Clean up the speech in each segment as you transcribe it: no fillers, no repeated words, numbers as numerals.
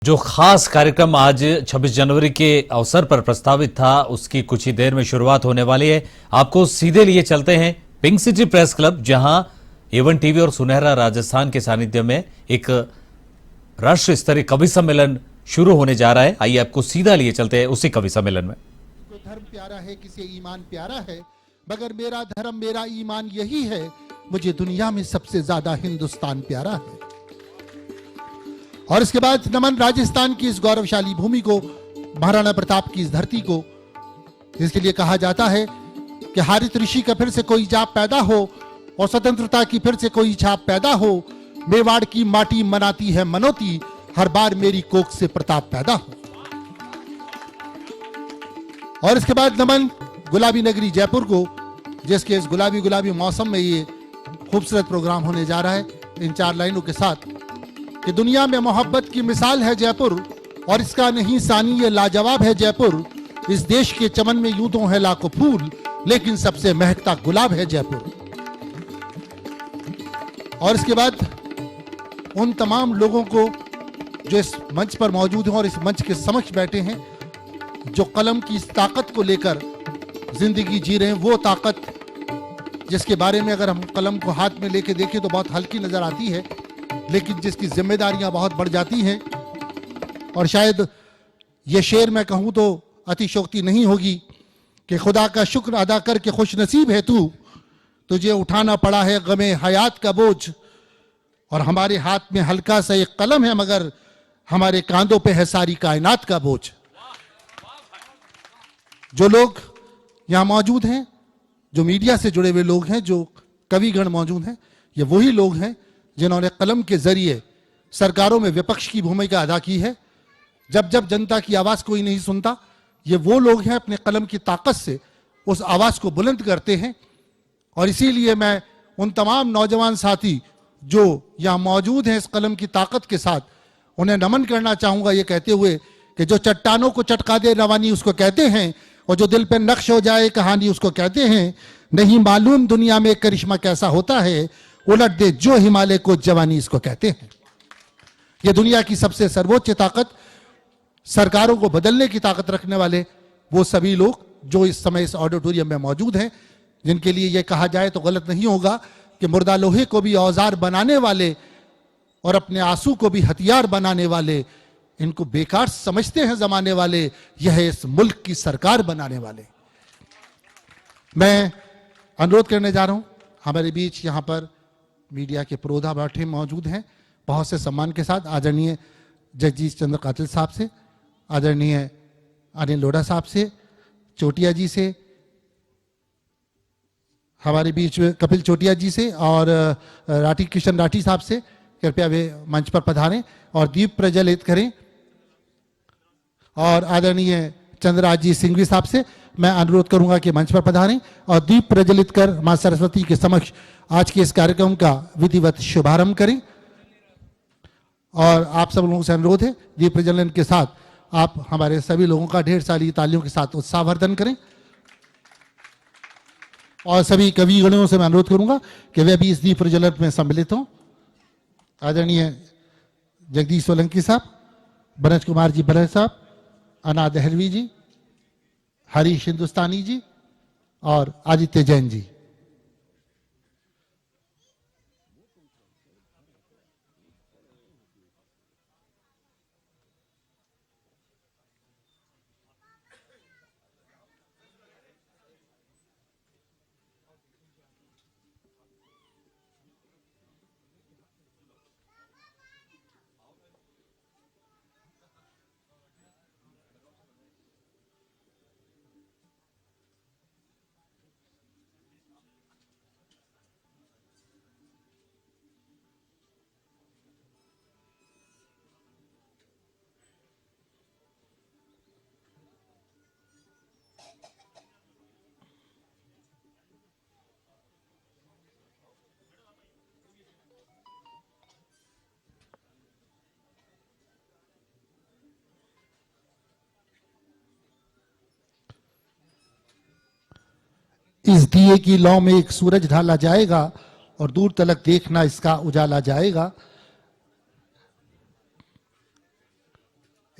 जो खास कार्यक्रम आज 26 जनवरी के अवसर पर प्रस्तावित था उसकी कुछ ही देर में शुरुआत होने वाली है। आपको सीधे लिए चलते हैं पिंक सिटी प्रेस क्लब, जहां A1 टीवी और सुनहरा राजस्थान के सानिध्य में एक राष्ट्र स्तरीय कवि सम्मेलन शुरू होने जा रहा है। आइए आपको सीधा लिए चलते हैं उसी कवि सम्मेलन में। धर्म प्यारा है, किसे ईमान प्यारा है, मगर मेरा धर्म मेरा ईमान यही है, मुझे दुनिया में सबसे ज्यादा हिंदुस्तान प्यारा है। और इसके बाद नमन राजस्थान की इस गौरवशाली भूमि को, महाराणा प्रताप की इस धरती को, जिसके लिए कहा जाता है कि हारित ऋषि का फिर से कोई जाप पैदा हो और स्वतंत्रता की फिर से कोई छाप पैदा हो। मेवाड़ की माटी मनाती है मनोती, हर बार मेरी कोख से प्रताप पैदा हो। और इसके बाद नमन गुलाबी नगरी जयपुर को, जिसके इस गुलाबी गुलाबी मौसम में ये खूबसूरत प्रोग्राम होने जा रहा है, इन चार लाइनों के साथ कि दुनिया में मोहब्बत की मिसाल है जयपुर और इसका नहीं सानी ये लाजवाब है जयपुर। इस देश के चमन में यूं तो है लाखों फूल, लेकिन सबसे महकता गुलाब है जयपुर। और इसके बाद उन तमाम लोगों को जो इस मंच पर मौजूद हैं और इस मंच के समक्ष बैठे हैं, जो कलम की इस ताकत को लेकर जिंदगी जी रहे हैं, वो ताकत जिसके बारे में अगर हम कलम को हाथ में लेके देखें तो बहुत हल्की नजर आती है, लेकिन जिसकी जिम्मेदारियां बहुत बढ़ जाती हैं। और शायद ये शेर मैं कहूं तो अतिशोक्ति नहीं होगी कि खुदा का शुक्र अदा करके खुश नसीब है तू, तुझे उठाना पड़ा है गमे हयात का बोझ, और हमारे हाथ में हल्का सा एक कलम है मगर हमारे कांधों पे है सारी कायनात का बोझ। जो लोग यहां मौजूद हैं, जो मीडिया से जुड़े हुए लोग हैं, जो कविगण मौजूद हैं, ये वही लोग हैं जिन्होंने कलम के जरिए सरकारों में विपक्ष की भूमिका अदा की है। जब जब जनता की आवाज कोई नहीं सुनता, ये वो लोग हैं अपने कलम की ताकत से उस आवाज को बुलंद करते हैं। और इसीलिए मैं उन तमाम नौजवान साथी जो यहां मौजूद हैं इस कलम की ताकत के साथ, उन्हें नमन करना चाहूंगा ये कहते हुए कि जो चट्टानों को चटका दे रवानी उसको कहते हैं, और जो दिल पे नक्श हो जाए कहानी उसको कहते हैं। नहीं मालूम दुनिया में करिश्मा कैसा होता है, उलट दे जो हिमालय को जवानी इसको कहते हैं। ये दुनिया की सबसे सर्वोच्च ताकत, सरकारों को बदलने की ताकत रखने वाले वो सभी लोग जो इस समय इस ऑडिटोरियम में मौजूद हैं, जिनके लिए यह कहा जाए तो गलत नहीं होगा कि मुर्दा लोहे को भी औजार बनाने वाले और अपने आंसू को भी हथियार बनाने वाले, इनको बेकार समझते हैं जमाने वाले, यह है इस मुल्क की सरकार बनाने वाले। मैं अनुरोध करने जा रहा हूं, हमारे बीच यहां पर मीडिया के प्रोधा बैठे मौजूद हैं, बहुत से सम्मान के साथ आदरणीय जगजीत चंद्र कातिल साहब से, आदरणीय अनिल लोढ़ा साहब से, चोटिया जी से, हमारे बीच में कपिल चोटिया जी से और राठी किशन राठी साहब से, कृपया वे मंच पर पधारें और दीप प्रज्वलित करें। और आदरणीय चंद्रराज जी सिंघवी साहब से मैं अनुरोध करूंगा कि मंच पर पधारें और दीप प्रज्वलित कर मां सरस्वती के समक्ष आज के इस कार्यक्रम का विधिवत शुभारंभ करें। और आप सब लोगों से अनुरोध है, दीप प्रज्वलन के साथ आप हमारे सभी लोगों का ढेर सारी तालियों के साथ उत्साहवर्धन करें। और सभी कविगणों से मैं अनुरोध करूंगा कि वे भी इस दीप प्रज्वलन में सम्मिलित हों। आदरणीय जगदीश सोलंकी साहब, बनज कुमार जी बलह साहब, अना दहलवी जी, हरीश हिंदुस्तानी जी और आदित्य जैन जी। इस दिए की लौ में एक सूरज ढाला जाएगा और दूर तलक देखना इसका उजाला जाएगा।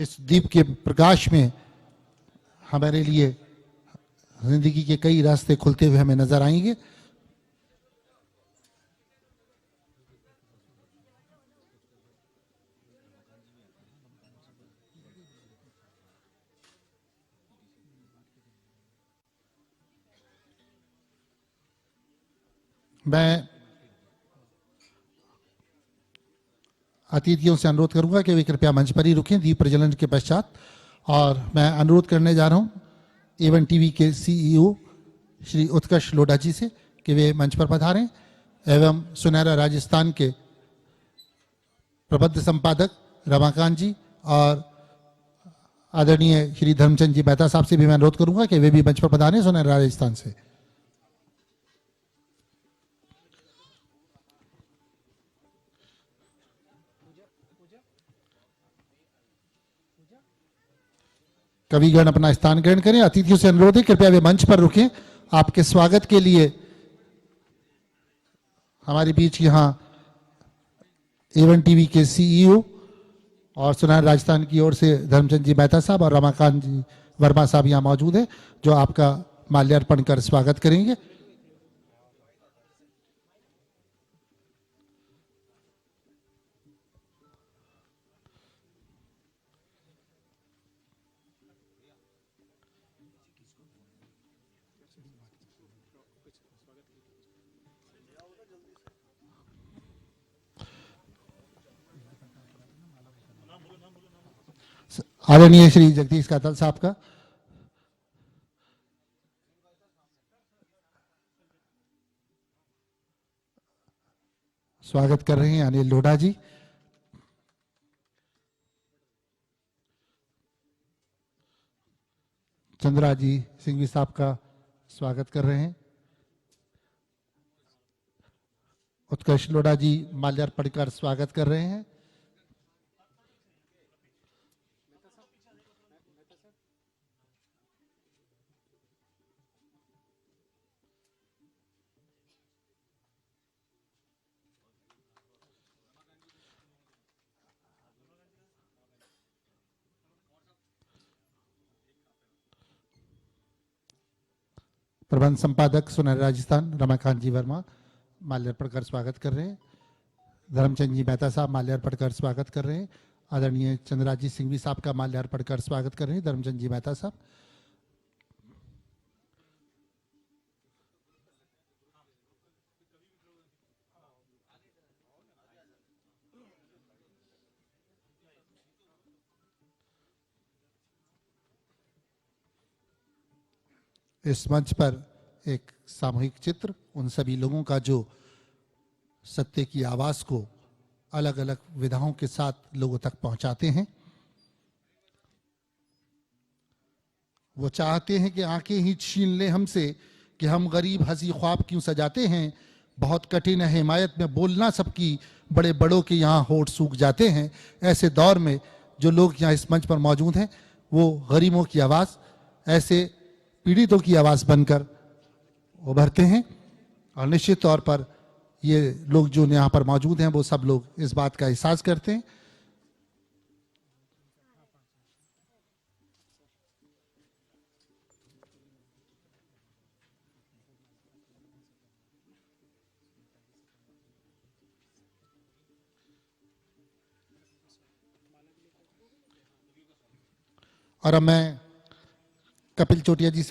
इस दीप के प्रकाश में हमारे लिए जिंदगी के कई रास्ते खुलते हुए हमें नजर आएंगे। मैं अतिथियों से अनुरोध करूंगा कि वे कृपया मंच पर ही रुकें दीप प्रज्वलन के पश्चात। और मैं अनुरोध करने जा रहा हूं एवन टीवी के सीईओ श्री उत्कर्ष लोढ़ा जी से कि वे मंच पर पधारें एवं सुनहरा राजस्थान के प्रबंध संपादक रमाकांत जी और आदरणीय श्री धर्मचंद जी मेहता साहब से भी मैं अनुरोध करूंगा कि वे भी मंच पर पधारें सुनहरा राजस्थान से। कविगण अपना स्थान ग्रहण करें। अतिथियों से अनुरोध है कृपया वे मंच पर रुकें। आपके स्वागत के लिए हमारे बीच यहाँ एवन टीवी के सीईओ और सुनहरा राजस्थान की ओर से धर्मचंद जी मेहता साहब और रमाकांत जी वर्मा साहब यहाँ मौजूद हैं जो आपका माल्यार्पण कर स्वागत करेंगे। आदरणीय श्री जगदीश कातल साहब का स्वागत कर रहे हैं अनिल लोढ़ा जी। चंद्रा जी सिंघवी साहब का स्वागत कर रहे हैं। उत्कर्ष लोढ़ा जी माल्यार्पण कर स्वागत कर रहे हैं। प्रबंध संपादक सुनहरा राजस्थान रमाकांत जी वर्मा माल्यार्पण कर स्वागत कर रहे हैं। धर्मचंद जी मेहता साहब माल्यार्पण कर स्वागत कर रहे हैं। आदरणीय चंद्रा जी सिंघवी साहब का माल्यार्पण कर स्वागत कर रहे हैं। धर्मचंद जी मेहता साहब इस मंच पर एक सामूहिक चित्र उन सभी लोगों का जो सत्य की आवाज को अलग अलग विधाओं के साथ लोगों तक पहुंचाते हैं। वो चाहते हैं कि आंखें ही छीन ले हमसे कि हम गरीब हंसी ख्वाब क्यों सजाते हैं। बहुत कठिन है हिमायत में बोलना सबकी, बड़े बड़ों के यहाँ होठ सूख जाते हैं। ऐसे दौर में जो लोग यहाँ इस मंच पर मौजूद हैं वो गरीबों की आवाज, ऐसे पीड़ितों की आवाज बनकर उभरते हैं। और निश्चित तौर पर ये लोग जो यहाँ पर मौजूद हैं वो सब लोग इस बात का एहसास करते हैं। और अब मैं कपिल चोटिया जी से